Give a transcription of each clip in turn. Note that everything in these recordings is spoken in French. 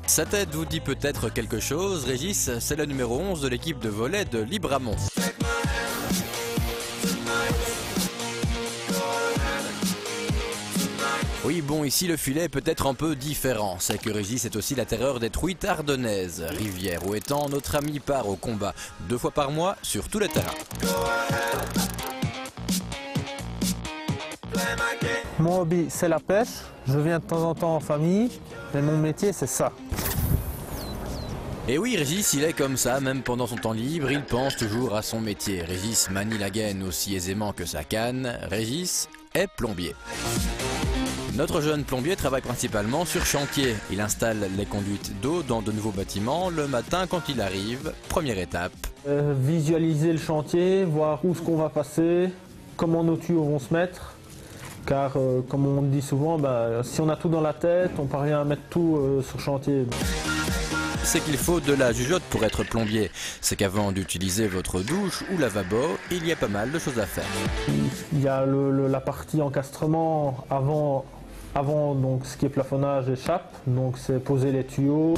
Sa tête vous dit peut-être quelque chose, Régis, c'est le numéro 11 de l'équipe de volley de Libramont. Oui, bon, ici le filet est peut-être un peu différent. C'est que Régis est aussi la terreur des truites ardennaises. Rivière ou étang, notre ami part au combat 2 fois par mois sur tous les terrains. Mon hobby, c'est la pêche. Je viens de temps en temps en famille, mais mon métier, c'est ça. Et oui, Régis, il est comme ça, même pendant son temps libre, il pense toujours à son métier. Régis manie la gaine aussi aisément que sa canne. Régis est plombier. Notre jeune plombier travaille principalement sur chantier. Il installe les conduites d'eau dans de nouveaux bâtiments le matin quand il arrive. Première étape. Visualiser le chantier, voir où ce qu'on va passer, comment nos tuyaux vont se mettre. Car comme on dit souvent, si on a tout dans la tête, on parvient à mettre tout sur chantier. C'est qu'il faut de la jugeote pour être plombier. C'est qu'avant d'utiliser votre douche ou lavabo, il y a pas mal de choses à faire. Il y a la partie encastrement avant donc ce qui est plafonnage et chape, donc c'est poser les tuyaux.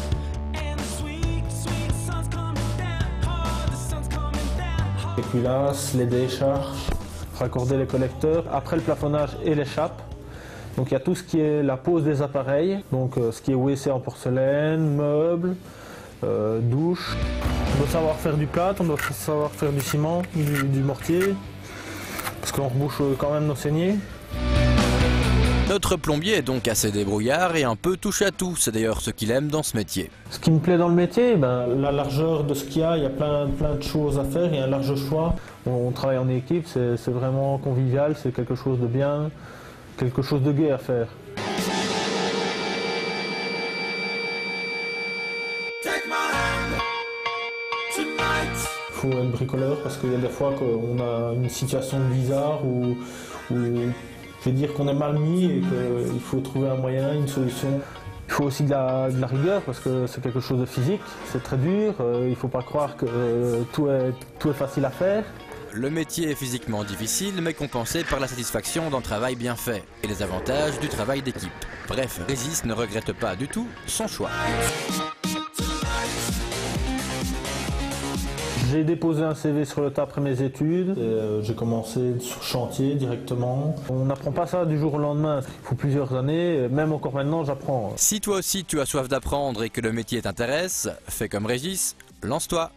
Les culasses, les décharges, raccorder les collecteurs, après le plafonnage et les chapes. Donc il y a tout ce qui est la pose des appareils, donc ce qui est WC en porcelaine, meubles, douche. On doit savoir faire du plâtre, on doit savoir faire du ciment, du mortier, parce qu'on rebouche quand même nos saignées. Notre plombier est donc assez débrouillard et un peu touche à tout. C'est d'ailleurs ce qu'il aime dans ce métier. Ce qui me plaît dans le métier, la largeur de ce qu'il y a plein de choses à faire, il y a un large choix. On travaille en équipe, c'est vraiment convivial, c'est quelque chose de bien, quelque chose de gai à faire. Il faut être bricoleur parce qu'il y a des fois qu'on a une situation bizarre où je vais dire qu'on est mal mis et qu'il faut trouver un moyen, une solution. Il faut aussi de la rigueur parce que c'est quelque chose de physique, c'est très dur, il ne faut pas croire que tout est facile à faire. Le métier est physiquement difficile mais compensé par la satisfaction d'un travail bien fait et les avantages du travail d'équipe. Bref, Régis ne regrette pas du tout son choix. J'ai déposé un CV sur le tas après mes études. J'ai commencé sur chantier directement. On n'apprend pas ça du jour au lendemain. Il faut plusieurs années. Même encore maintenant, j'apprends. Si toi aussi tu as soif d'apprendre et que le métier t'intéresse, fais comme Régis, lance-toi.